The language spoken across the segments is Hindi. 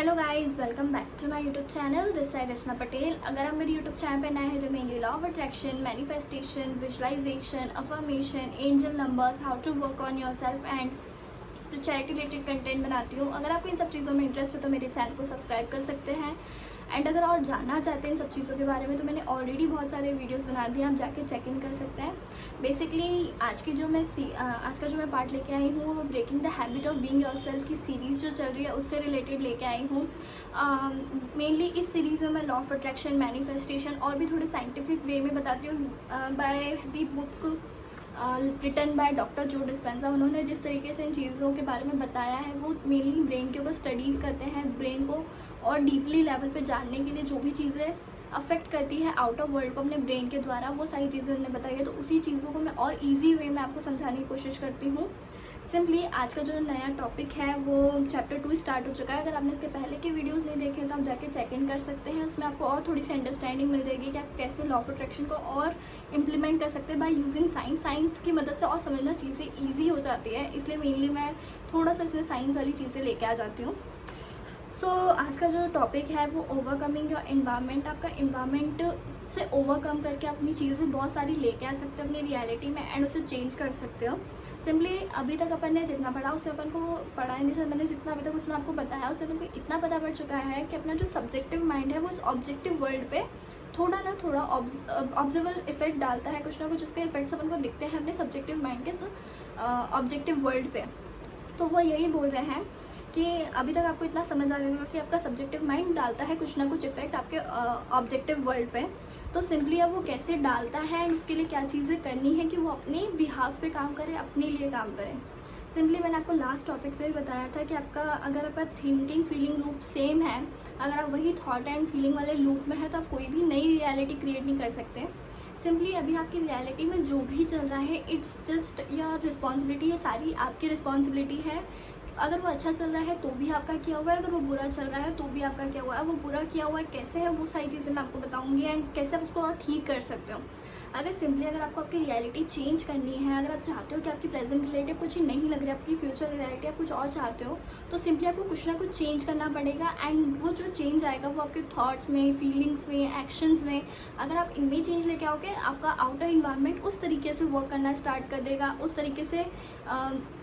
Hello guys, welcome back to my YouTube channel. This side Rachna Patel. अगर आप मेरे यूट्यूब चैनल पे नए हैं तो mainly law of attraction, manifestation, visualisation, affirmation, angel numbers, how to work on yourself and spirituality related content बनाती हूँ। अगर आपको इन सब चीज़ों में इंटरेस्ट है तो मेरे चैनल को सब्सक्राइब कर सकते हैं। एंड अगर और जानना चाहते हैं इन सब चीज़ों के बारे में तो मैंने ऑलरेडी बहुत सारे वीडियोस बना दिए, आप जाके चेक इन कर सकते हैं। बेसिकली आज का जो मैं पार्ट लेके आई हूँ वो breaking the habit of being yourself की सीरीज़ जो चल रही है उससे रिलेटेड लेके आई हूँ। मेनली इस सीरीज़ में मैं लॉ ऑफ अट्रैक्शन, मैनिफेस्टेशन और भी थोड़े साइंटिफिक वे में बताती हूँ by the book written by doctor Joe Dispenza. उन्होंने जिस तरीके से इन चीज़ों के बारे में बताया है वो मेनली ब्रेन के ऊपर स्टडीज़ करते हैं, ब्रेन को और डीपली लेवल पे जानने के लिए जो भी चीज़ें अफेक्ट करती है आउट ऑफ वर्ल्ड को अपने ब्रेन के द्वारा, वो सारी चीज़ें उन्होंने बताई है। तो उसी चीज़ों को मैं और ईजी वे में आपको समझाने की कोशिश करती हूँ। सिंपली आज का जो नया टॉपिक है वो चैप्टर 2 स्टार्ट हो चुका है। अगर आपने इसके पहले के वीडियोस नहीं देखे तो आप जाके चेक इन कर सकते हैं। उसमें आपको और थोड़ी सी अंडरस्टैंडिंग मिल जाएगी कि आप कैसे लॉ ऑफ अट्रैक्शन को और इम्प्लीमेंट कर सकते हैं बाय यूजिंग साइंस की मदद से, और समझना चीज़ें ईजी हो जाती है। इसलिए मेनली मैं थोड़ा सा इसमें साइंस वाली चीज़ें लेके आ जाती हूँ। सो आज का जो टॉपिक है वो ओवरकमिंग योर एनवायरनमेंट। आपका एनवायरनमेंट से ओवरकम करके अपनी चीज़ें बहुत सारी लेके आ सकते हो अपनी रियलिटी में एंड उसे चेंज कर सकते हो। सिंपली अभी तक अपन ने जितना पढ़ा उसमें अपन को पढ़ा इन द मैंने जितना अभी तक उसमें आपको बताया उसमें अपन को इतना पता पड़ चुका है कि अपना जो सब्जेक्टिव माइंड है वो इस ऑब्जेक्टिव वर्ल्ड पे थोड़ा ना थोड़ा ऑब्जर्वेबल इफेक्ट डालता है। कुछ ना कुछ उसके इफेक्ट्स अपन को दिखते हैं अपने सब्जेक्टिव माइंड के ऑब्जेक्टिव वर्ल्ड पे। तो वो यही बोल रहे हैं कि अभी तक आपको इतना समझ आ गया होगा कि आपका सब्जेक्टिव माइंड डालता है कुछ ना कुछ इफेक्ट आपके ऑब्जेक्टिव वर्ल्ड पे। तो सिंपली अब वो कैसे डालता है एंड उसके लिए क्या चीज़ें करनी है कि वो अपने बिहाफ पे काम करे, अपने लिए काम करें। सिंपली मैंने आपको लास्ट टॉपिक से भी बताया था कि आपका अगर आपका थिंकिंग फीलिंग लूप सेम है, अगर आप वही थॉट एंड फीलिंग वाले लूप में है तो आप कोई भी नई रियलिटी क्रिएट नहीं कर सकते। सिंपली अभी आपकी रियलिटी में जो भी चल रहा है इट्स जस्ट योर रिस्पॉन्सिबिलिटी, ये सारी आपकी रिस्पॉन्सिबिलिटी है। अगर वो अच्छा चल रहा है तो भी आपका किया हुआ है, अगर वो बुरा चल रहा है तो भी आपका किया हुआ है। वो बुरा किया हुआ है कैसे है वो सारी चीज़ें मैं आपको बताऊंगी एंड कैसे आप उसको और ठीक कर सकते हो। अगर आपको आपकी रियलिटी चेंज करनी है, अगर आप चाहते हो कि आपकी प्रेजेंट रिलेटिव कुछ ही नहीं लग रही, आपकी फ्यूचर रियलिटी आप कुछ और चाहते हो, तो सिंपली आपको कुछ ना कुछ चेंज करना पड़ेगा। एंड वो जो चेंज आएगा वो आपके थॉट्स में, फीलिंग्स में, एक्शंस में। अगर आप इनमें चेंज लेके आओगे आपका आउटर इन्वायरमेंट उस तरीके से वर्क करना स्टार्ट कर देगा, उस तरीके से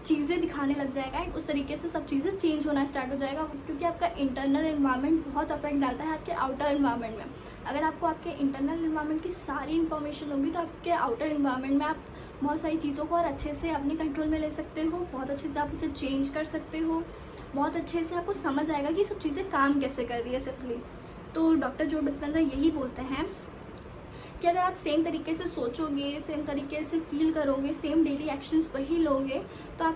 चीज़ें दिखाने लग जाएगा एंड उस तरीके से सब चीज़ें चेंज होना स्टार्ट हो जाएगा। क्योंकि आपका इंटरनल इन्वायरमेंट बहुत अफेक्ट डालता है आपके आउटर इन्वायरमेंट में। अगर आपको आपके इंटरनल इन्वायरमेंट की सारी इन्फॉर्मेशन होगी तो आपके आउटर इन्वायरमेंट में आप बहुत सारी चीज़ों को और अच्छे से अपने कंट्रोल में ले सकते हो, बहुत अच्छे से आप उसे चेंज कर सकते हो, बहुत अच्छे से आपको समझ आएगा कि सब चीज़ें काम कैसे कर रही है सिंपली। तो डॉक्टर जो डिस्पेंजा यही बोलते हैं कि अगर आप सेम तरीके से सोचोगे, सेम तरीके से फील करोगे, सेम डेली एक्शंस वही लोगे तो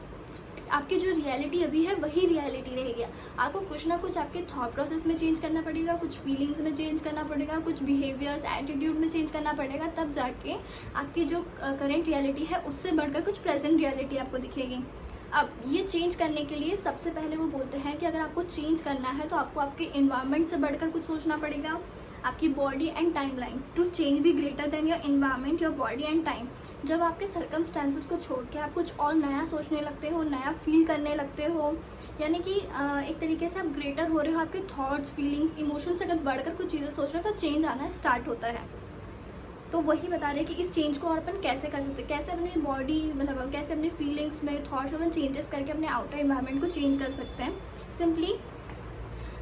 आपकी जो रियलिटी अभी है वही रियलिटी रहेगी। आपको कुछ ना कुछ आपके थॉट प्रोसेस में चेंज करना पड़ेगा, कुछ फीलिंग्स में चेंज करना पड़ेगा, कुछ बिहेवियर्स, एटीट्यूड में चेंज करना पड़ेगा, तब जाके आपकी जो करंट रियलिटी है उससे बढ़कर कुछ प्रेजेंट रियलिटी आपको दिखेगी। अब ये चेंज करने के लिए सबसे पहले वो बोलते हैं कि अगर आपको चेंज करना है तो आपको आपके इन्वायरमेंट से बढ़कर कुछ सोचना पड़ेगा। आपकी body and time line to change भी greater than your environment, your body and time. जब आपके सर्कमस्टांसेस को छोड़ के आप कुछ और नया सोचने लगते हो, नया फील करने लगते हो, यानी कि एक तरीके से आप ग्रेटर हो रहे हो, आपके थॉट्स, फीलिंग्स, इमोशंस से अगर बढ़कर कुछ चीज़ें सोच रहे हो तो चेंज आना स्टार्ट होता है। तो वही बता रहे हैं कि इस चेंज को और अपन कैसे कर सकते हैं, कैसे अपनी बॉडी मतलब कैसे अपने फीलिंग्स में, थॉट्स में चेंजेस करके अपने आउटर इन्वायरमेंट को चेंज कर सकते हैं। सिंपली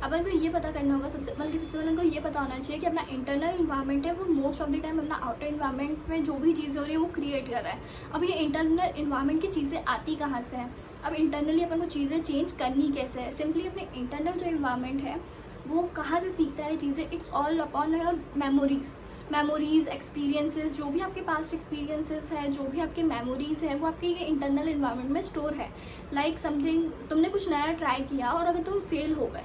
अपन को ये पता करना होगा, सबसे पहले उनको ये पता होना चाहिए कि अपना इंटरनल इन्वायरमेंट है वो मोस्ट ऑफ द टाइम अपना आउटर इन्वायरमेंट में जो भी चीज़ें हो रही है वो क्रिएट कर रहा है। अब ये इंटरनल इन्वायरमेंट की चीज़ें आती कहाँ से है, अब इंटरनली अपन को चीज़ें चेंज करनी कैसे है। सिंपली अपने इंटरनल जो इन्वायरमेंट है वो कहाँ से सीखता है चीज़ें, it's all upon your memories, experiences. जो भी आपके पास्ट एक्सपीरियंसेस है, जो भी आपके मेमोरीज है वो आपके ये इंटरनल इन्वायरमेंट में स्टोर है। लाइक समथिंग तुमने कुछ नया ट्राई किया और अगर तुम फेल हो गए,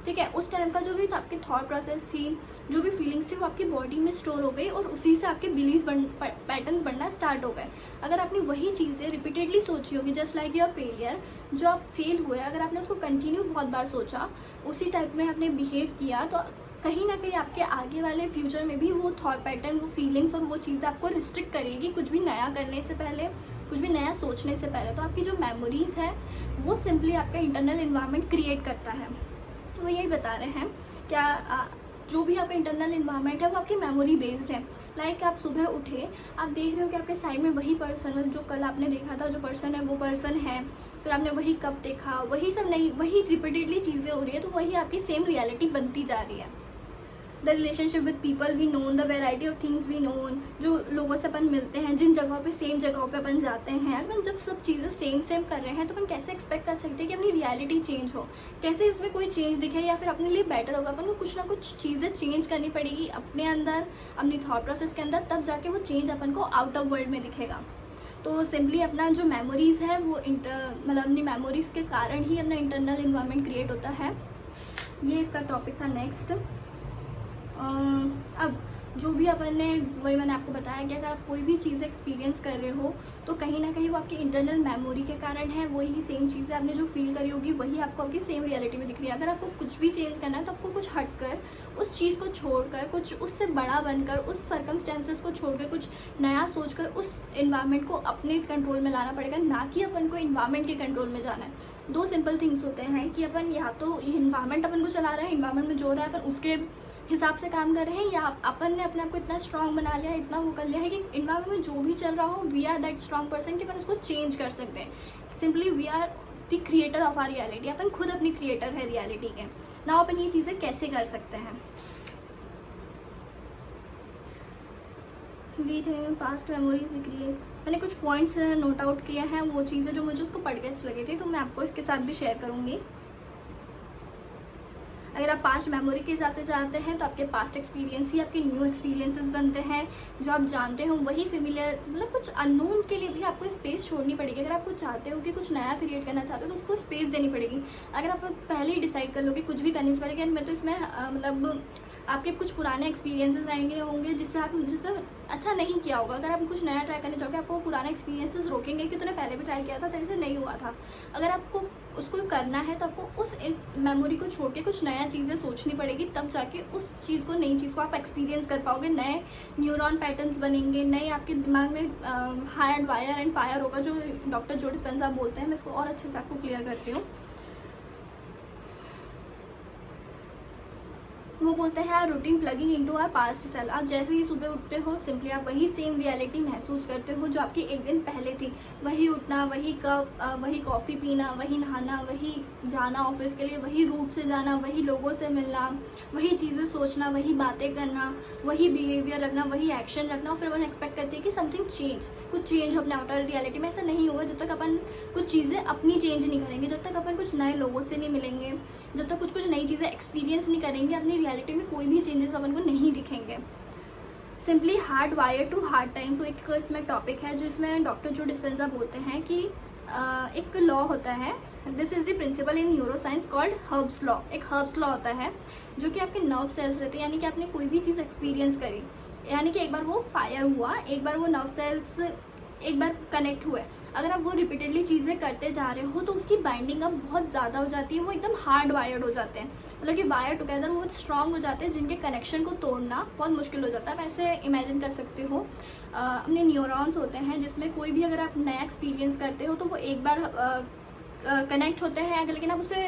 ठीक है, उस टाइम का जो भी आपकी थॉट प्रोसेस थी, जो भी फीलिंग्स थी वो आपकी बॉडी में स्टोर हो गई और उसी से आपके बिलीव्स पैटर्न्स बनना स्टार्ट हो गए। अगर आपने वही चीज़ें रिपीटेडली सोची होगी जस्ट लाइक योर फेलियर, जो आप फेल हुए अगर आपने उसको कंटिन्यू बहुत बार सोचा, उसी टाइप में आपने बिहेव किया, तो कहीं ना कहीं आपके आगे वाले फ्यूचर में भी वो थॉट पैटर्न, वो फीलिंग्स और वो चीज़ आपको रिस्ट्रिक्ट करेगी कुछ भी नया करने से पहले, कुछ भी नया सोचने से पहले। तो आपकी जो मेमोरीज है वो सिंपली आपका इंटरनल इन्वायरमेंट क्रिएट करता है। तो वो यही बता रहे हैं क्या जो भी आपका इंटरनल इन्वायरमेंट है वो आपकी मेमोरी बेस्ड है। लाइक आप सुबह उठे, आप देख रहे हो कि आपके साइड में वही पर्सन, जो कल आपने देखा था जो पर्सन है वो पर्सन है, फिर आपने वही कब देखा, वही सब नहीं, वही रिपीटेडली चीज़ें हो रही है, तो वही आपकी सेम रियलिटी बनती जा रही है। The relationship with people we known, the variety of things we known, जो लोगों से अपन मिलते हैं, जिन जगहों पे सेम जगहों पे अपन जाते हैं, अपन जब सब चीज़ें सेम कर रहे हैं तो अपन कैसे एक्सपेक्ट कर सकते हैं कि अपनी रियलिटी चेंज हो, कैसे इसमें कोई चेंज दिखे या फिर अपने लिए बेटर होगा। अपन को कुछ ना कुछ चीज़ें चेंज करनी पड़ेगी अपने अंदर, अपनी थॉट प्रोसेस के अंदर, तब जाके वो चेंज अपन को आउट ऑफ वर्ल्ड में दिखेगा। तो सिंपली अपना जो मेमोरीज़ है वो मतलब अपनी मेमोरीज़ के कारण ही अपना इंटरनल इन्वायरमेंट क्रिएट होता है। ये इसका टॉपिक था। नेक्स्ट अब जो भी अपन ने, वही मैंने आपको बताया कि अगर आप कोई भी चीज़ एक्सपीरियंस कर रहे हो तो कहीं ना कहीं वो आपकी इंटरनल मेमोरी के कारण है। वही सेम चीज़ें आपने जो फील करी होगी वही आपको आपकी सेम रियलिटी में दिख रही है। अगर आपको कुछ भी चेंज करना है तो आपको कुछ हटकर, उस चीज़ को छोड़कर, कुछ उससे बड़ा बनकर, उस सर्कमस्टेंसेस को छोड़कर, कुछ नया सोचकर उस इन्वायरमेंट को अपने कंट्रोल में लाना पड़ेगा, ना कि अपन को इन्वायरमेंट के कंट्रोल में जाना है। दो सिंपल थिंग्स होते हैं कि अपन या तो इन्वायरमेंट अपन को चला रहे हैं, इन्वायरमेंट में जो हो रहा है अपन उसके हिसाब से काम कर रहे हैं, या अपन ने अपने आप को इतना स्ट्रांग बना लिया है, इतना वो कर लिया है कि इन्वायरमेंट में जो भी चल रहा हो we are that strong person कि अपन उसको चेंज कर सकते हैं। Simply we are the creator of our reality, अपन खुद अपनी क्रिएटर है रियलिटी के। ना अपन ये चीज़ें कैसे कर सकते हैं। We think past memories we create, मैंने कुछ पॉइंट्स नोट आउट किए हैं, वो चीज़ें जो मुझे उसको पढ़ के अच्छी लगी थी तो मैं आपको इसके साथ भी शेयर करूँगी। अगर आप पास्ट मेमोरी के हिसाब से चाहते हैं तो आपके पास्ट एक्सपीरियंस ही आपके न्यू एक्सपीरियंसेस बनते हैं। जो आप जानते हो वही फेमिलियर, मतलब कुछ अननोन के लिए भी आपको स्पेस छोड़नी पड़ेगी। अगर आपको चाहते हो कि कुछ नया क्रिएट करना चाहते हो तो उसको स्पेस देनी पड़ेगी। अगर आप पहले ही डिसाइड कर लो कि कुछ भी करने से पहले मैं तो इसमें मतलब आपके कुछ पुराने एक्सपीरियंसेस रहेंगे होंगे जिससे अच्छा नहीं किया होगा। अगर आप कुछ नया ट्राई करना चाहोगे आपको पुराने एक्सपीरियंसेस रोकेंगे कि तूने पहले भी ट्राई किया था तेरे से नहीं हुआ था। अगर आपको उसको करना है तो आपको उस मेमोरी को छोड़ के कुछ नया चीज़ें सोचनी पड़ेगी, तब जाके उस चीज़ को, नई चीज़ को आप एक्सपीरियंस कर पाओगे। नए न्यूरॉन पैटर्न्स बनेंगे, नए आपके दिमाग में हायर वायर एंड फायर होगा, जो डॉक्टर जो डिस्पेंसा बोलते हैं। मैं इसको और अच्छे से आपको क्लियर करती हूँ। वो बोलते हैं routine plugging into our past self. आप जैसे ही सुबह उठते हो सिंपली आप वही सेम रियलिटी महसूस करते हो जो आपकी एक दिन पहले थी। वही उठना, वही कप, वही कॉफ़ी पीना, वही नहाना, वही जाना ऑफिस के लिए, वही रूट से जाना, वही लोगों से मिलना, वही चीज़ें सोचना, वही बातें करना, वही बिहेवियर रखना, वही एक्शन रखना। फिर अपन एक्सपेक्ट करते हैं कि समथिंग चेंज, कुछ चेंज हो अपने आउटर रियलिटी में। ऐसा नहीं होगा जब तक अपन कुछ चीज़ें अपनी चेंज नहीं करेंगे, जब तक अपन कुछ नए लोगों से नहीं मिलेंगे, जब तक कुछ नई चीज़ें एक्सपीरियंस नहीं करेंगे, अपनी रियलिटी में कोई भी चेंजेस अपन को नहीं दिखेंगे। Simply hard wire to hard time. So एक इसमें टॉपिक है जो इसमें डॉक्टर जो डिस्पेंसा बोलते हैं कि एक लॉ होता है, this is the principle in neuroscience called Hebb's law. एक हर्ब्स लॉ होता है जो कि आपके नर्व सेल्स रहते हैं, यानी कि आपने कोई भी चीज़ एक्सपीरियंस करी, यानी कि एक बार वो फायर हुआ, एक बार वो नर्व सेल्स एक बार कनेक्ट हुए, अगर आप वो रिपीटेडली चीज़ें करते जा रहे हो तो उसकी बाइंडिंग अब बहुत ज़्यादा हो जाती है, वो एकदम हार्ड वायर्ड हो जाते हैं, मतलब कि वायर टुगेदर वो स्ट्रांग हो जाते हैं, जिनके कनेक्शन को तोड़ना बहुत मुश्किल हो जाता है। आप ऐसे इमेजिन कर सकते हो अपने न्यूरॉन्स होते हैं जिसमें कोई भी अगर आप नया एक्सपीरियंस करते हो तो वो एक बार कनेक्ट होते हैं, लेकिन आप उसे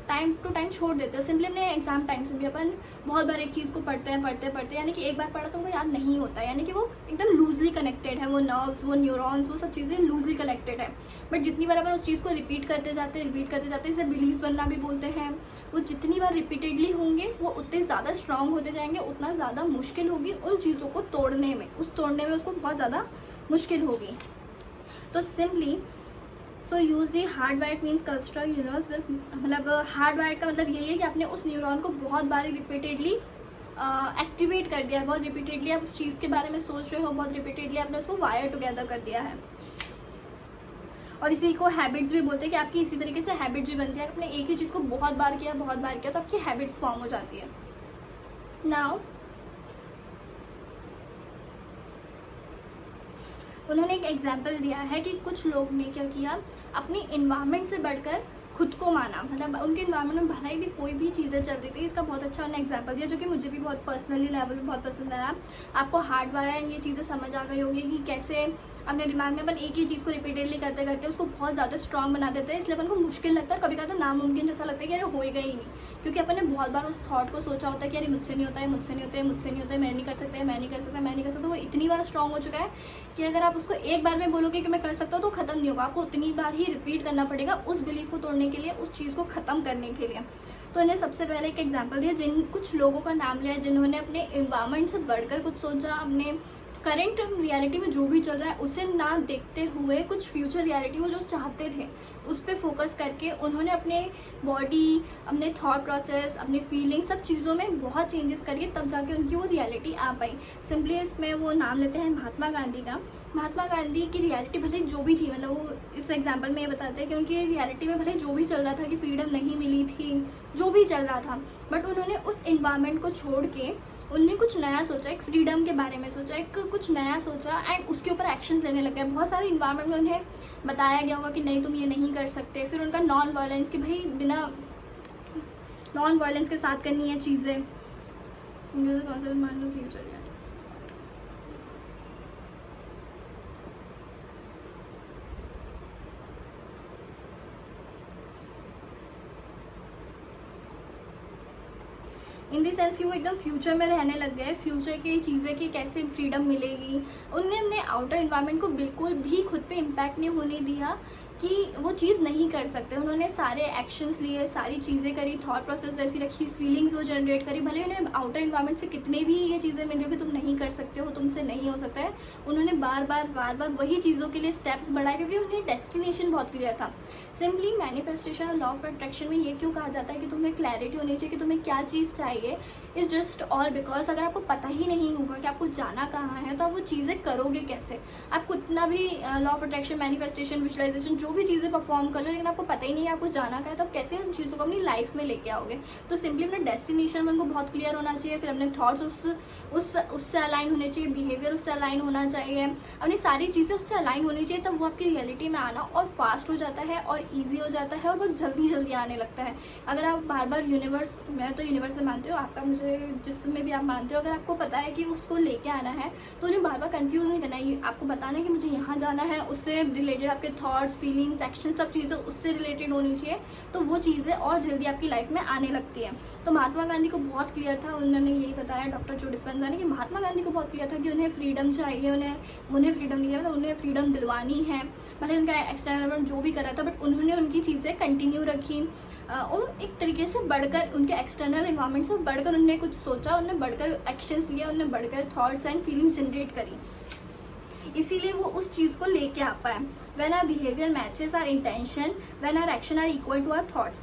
टाइम टू टाइम छोड़ देते हो। सिंपली अपने एग्जाम टाइम से भी अपन बहुत बार एक चीज़ को पढ़ते यानी कि एक बार पढ़ा तो उनको याद नहीं होता, यानी कि वो एकदम लूजली कनेक्टेड है, वो नर्व्स, वो न्यूरॉन्स, वो सब चीज़ें लूजली कनेक्टेड है। बट जितनी बार अपन उस चीज़ को रिपीट करते जाते इसे बिलीव्स बनना भी बोलते हैं, वो जितनी बार रिपीटेडली होंगे वो उतने ज़्यादा स्ट्रांग होते जाएंगे, उतना ज़्यादा मुश्किल होगी उन चीज़ों को तोड़ने में, उसको बहुत ज़्यादा मुश्किल होगी। तो simply so use the hard wire means construct neurons with, मतलब हार्ड वायर का मतलब यही है कि आपने उस न्यूरॉन को बहुत बार रिपीटेडली एक्टिवेट कर दिया है, बहुत रिपीटेडली आप उस चीज़ के बारे में सोच रहे हो, बहुत रिपीटेडली आपने उसको वायर टुगेदर कर दिया है। और इसी को हैबिट्स भी बोलते हैं कि आपकी इसी तरीके से हैबिट्स भी बनती है। आपने एक ही चीज़ को बहुत बार किया तो आपकी हैबिट्स फॉर्म हो जाती है। नाउ उन्होंने एक एग्जाम्पल दिया है कि कुछ लोग ने क्या किया, अपनी इन्वायरमेंट से बढ़कर खुद को माना, मतलब उनके इन्वायरमेंट में भलाई भी कोई भी चीज़ें चल रही थी। इसका बहुत अच्छा उन्होंने एग्जाम्पल दिया जो कि मुझे भी बहुत पर्सनली लेवल में बहुत पसंद आया। आपको हार्ड वायर ये चीज़ें समझ आ गई होगी कि कैसे अपने दिमाग में अपन एक ही चीज़ को रिपीटेडली करते करते उसको बहुत ज़्यादा स्ट्रांग बना देते हैं, इसलिए अपन को मुश्किल लगता है, कभी कभी तो नामुमकिन जैसा लगता है कि अरे होएगा ही नहीं, क्योंकि अपन ने बहुत बार उस थॉट को सोचा होता है कि अरे मुझसे नहीं होता है, मुझसे नहीं होता है, मुझसे नहीं होता है, मैं नहीं कर सकता, मैं नहीं कर सकता, मैं नहीं कर सकता। वो इतनी बार स्ट्रांग हो चुका है कि अगर आप उसको एक बार में बोलोगे कि मैं कर सकता हूँ तो खत्म नहीं होगा, आपको उतनी बार ही रिपीट करना पड़ेगा उस बिलीफ को तोड़ने के लिए, उस चीज़ को ख़त्म करने के लिए। तो इन्हें सबसे पहले एक एग्जांपल दिया, जिन कुछ लोगों का नाम लिया जिन्होंने अपने एनवायरनमेंट से बढ़कर कुछ सोचा, अपने करंट रियलिटी में जो भी चल रहा है उसे ना देखते हुए कुछ फ्यूचर रियलिटी वो जो चाहते थे उस पर फोकस करके उन्होंने अपने बॉडी, अपने थॉट प्रोसेस, अपने फीलिंग, सब चीज़ों में बहुत चेंजेस करिए, तब जाके उनकी वो रियलिटी आ पाई। सिंपली इसमें वो नाम लेते हैं महात्मा गांधी का। महात्मा गांधी की रियलिटी भले जो भी थी, मतलब वो इस एग्जाम्पल में ये बताते हैं कि उनकी रियलिटी में भले जो भी चल रहा था, कि फ्रीडम नहीं मिली थी, जो भी चल रहा था, बट उन्होंने उस इन्वायरमेंट को छोड़ के उन्हें कुछ नया सोचा, एक फ्रीडम के बारे में सोचा, एक कुछ नया सोचा एंड उसके ऊपर एक्शंस लेने लगे। बहुत सारे इन्वायरमेंट में उन्हें बताया गया होगा कि नहीं तुम ये नहीं कर सकते, फिर उनका नॉन वायलेंस, कि भाई बिना नॉन वायलेंस के साथ करनी है चीज़ें, कॉन्सेप्ट मान लो फ्यूचर। इन दी सेंस कि वो एकदम फ्यूचर में रहने लग गए, फ्यूचर की चीज़ें की कैसे फ्रीडम मिलेगी। उनने अपने आउटर इन्वायरमेंट को बिल्कुल भी खुद पे इम्पैक्ट नहीं होने दिया कि वो चीज़ नहीं कर सकते। उन्होंने सारे एक्शंस लिए, सारी चीज़ें करी, थॉट प्रोसेस वैसी रखी, फीलिंग्स वो जनरेट करी, भले उन्हें आउटर इन्वायरमेंट से कितने भी ये चीज़ें मिल रही हो कि तुम नहीं कर सकते हो, तुमसे नहीं हो सकता है, उन्होंने बार बार वही चीज़ों के लिए स्टेप्स बढ़ाए, क्योंकि उन्हें डेस्टिनेशन बहुत क्लियर था। सिंपली मैनिफेस्टेशन और लॉ ऑफ अट्रैक्शन में ये क्यों कहा जाता है कि तुम्हें क्लैरिटी होनी चाहिए कि तुम्हें क्या चीज़ चाहिए, इज़ जस्ट ऑल बिकॉज अगर आपको पता ही नहीं होगा कि आपको जाना कहाँ है तो आप वो चीज़ें करोगे कैसे। आप कितना भी law of attraction, manifestation, visualisation जो भी चीज़ें परफॉर्म कर लो, लेकिन आपको पता ही नहीं है आपको जाना कहाँ है, तो आप कैसे उन चीज़ों को अपनी लाइफ में लेके आओगे। तो सिंपली अपना डेस्टिनेशन उनको बहुत क्लियर होना चाहिए, फिर अपने थॉट्स उससे अलाइन होने चाहिए, बिहेवियर उससे अलाइन होना चाहिए, अपनी सारी चीज़ें उससे अलाइन होनी चाहिए, तब वो आपकी रियलिटी में आना और फास्ट हो जाता है और ईजी हो जाता है और बहुत जल्दी आने लगता है। अगर आप बार बार यूनिवर्स, मैं तो यूनिवर्स से मानती हूँ, आपका मुझे जिसमें भी आप मानते हो, अगर आपको पता है कि उसको लेके आना है तो उन्हें बार बार कंफ्यूज नहीं करना है। आपको बताना है कि मुझे यहाँ जाना है, उससे रिलेटेड आपके थॉट्स, फीलिंग्स, एक्शन, सब चीज़ें उससे रिलेटेड होनी चाहिए, तो वो चीज़ें और जल्दी आपकी लाइफ में आने लगती है। तो महात्मा गांधी को बहुत क्लियर था, उन्होंने यही बताया, डॉक्टर जो डिस्पेंजा ने, कि महात्मा गांधी को बहुत क्लियर था कि उन्हें फ्रीडम चाहिए, उन्हें फ्रीडम नहीं है, उन्हें फ्रीडम दिलवानी है। भले उनका एक्सटर्नल जो भी कर रहा था, बट उन्होंने उनकी चीज़ें कंटिन्यू रखी और एक तरीके से बढ़कर, उनके एक्सटर्नल इन्वायरमेंट से बढ़कर उन्होंने कुछ सोचा, उन्होंने बढ़कर एक्शंस लिया, उन्होंने बढ़कर थॉट्स एंड फीलिंग्स जनरेट करी, इसीलिए वो उस चीज़ को लेके आ पाए। When our behavior matches our intention, when our action are equal to our thoughts,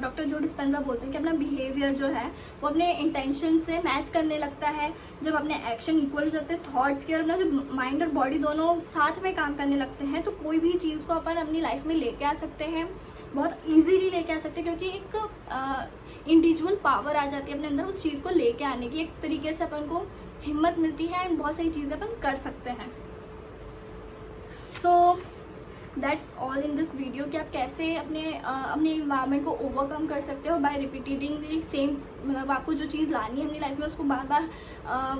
doctor Joe Dispenza बोलते हैं कि अपना बिहेवियर जो है वो अपने इंटेंशन से मैच करने लगता है, जब अपने एक्शन इक्वल हो जाते हैं थॉट्स के, और अपना जो माइंड और बॉडी दोनों साथ में काम करने लगते हैं, तो कोई भी चीज़ को अपन अपनी लाइफ में लेके आ सकते हैं, बहुत ईजीली लेके आ सकते हैं, क्योंकि एक इंडिविजुअल पावर आ जाती है अपने अंदर उस चीज़ को लेके आने की, एक तरीके से अपन को हिम्मत मिलती है एंड बहुत सारी चीज़ें अपन कर सकते हैं। So that's all in this video, कि आप कैसे अपने इन्वायरमेंट को ओवरकम कर सकते हो बाय रिपीटेडली सेम, मतलब आपको जो चीज़ लानी है अपनी लाइफ में उसको बार बार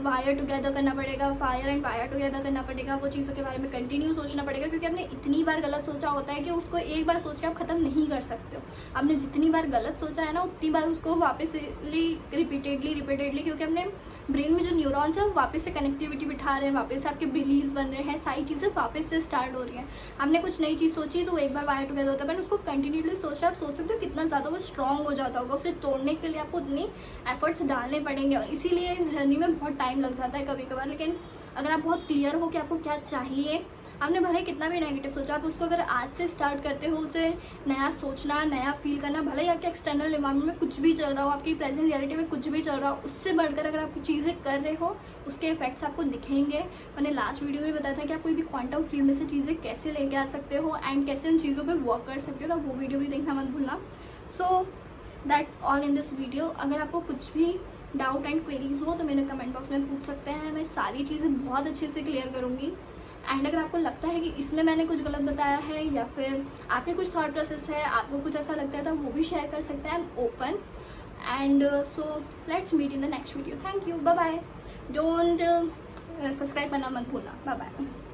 वायर टुगेदर करना पड़ेगा, फायर एंड वायर टुगेदर करना पड़ेगा, वो चीज़ों के बारे में कंटिन्यू सोचना पड़ेगा, क्योंकि आपने इतनी बार गलत सोचा होता है कि उसको एक बार सोच के आप ख़त्म नहीं कर सकते हो। आपने जितनी बार गलत सोचा है ना, उतनी बार उसको वापस रिपीटेडली, क्योंकि अपने ब्रेन में जो न्यूरॉन्स है वो वापस से कनेक्टिविटी बिठा रहे हैं, वापस से आपके बिलीव्स बन रहे हैं, सारी चीज़ें वापस से स्टार्ट हो रही हैं। आपने कुछ नई चीज़ सोची तो वो एक बार वायर टुगेदर होता है, बट उसको कंटिन्यूसली सोच रहे, आप सोच सकते हो कितना ज़्यादा वो स्ट्रॉन्ग हो जाता होगा। उसे तोड़ने के लिए आपको उतनी एफर्ट्स डालने पड़ेंगे, और इसीलिए इस जर्नी में बहुत टाइम लग जाता है कभी कभार। लेकिन अगर आप बहुत क्लियर हो कि आपको क्या चाहिए, आपने भले कितना भी नेगेटिव सोचा, आप उसको अगर आज से स्टार्ट करते हो, उसे नया सोचना, नया फील करना, भले ही आपके एक्सटर्नल इन्वायरमेंट में कुछ भी चल रहा हो, आपकी प्रेजेंट रियलिटी में कुछ भी चल रहा हो, उससे बढ़कर अगर आप चीज़ें कर रहे हो, उसके इफेक्ट्स आपको दिखेंगे। मैंने लास्ट वीडियो में बताया था कि आप कोई भी क्वांटम फील्ड में से चीज़ें कैसे लेके आ सकते हो एंड कैसे उन चीज़ों पर वर्क कर सकते हो, तो वो वीडियो भी देखना मत भूलना। So that's all in this video. अगर आपको कुछ भी डाउट एंड क्वेरीज हो तो मेरे कमेंट बॉक्स में पूछ सकते हैं, मैं सारी चीज़ें बहुत अच्छे से क्लियर करूँगी। एंड अगर आपको लगता है कि इसमें मैंने कुछ गलत बताया है, या फिर आपके कुछ थॉट प्रोसेस है, आपको कुछ ऐसा लगता है, तो वो भी शेयर कर सकते हैं। I am open and so let's meet in the next video. Thank you, bye bye. Don't subscribe करना मत भूलना। बाय बाय।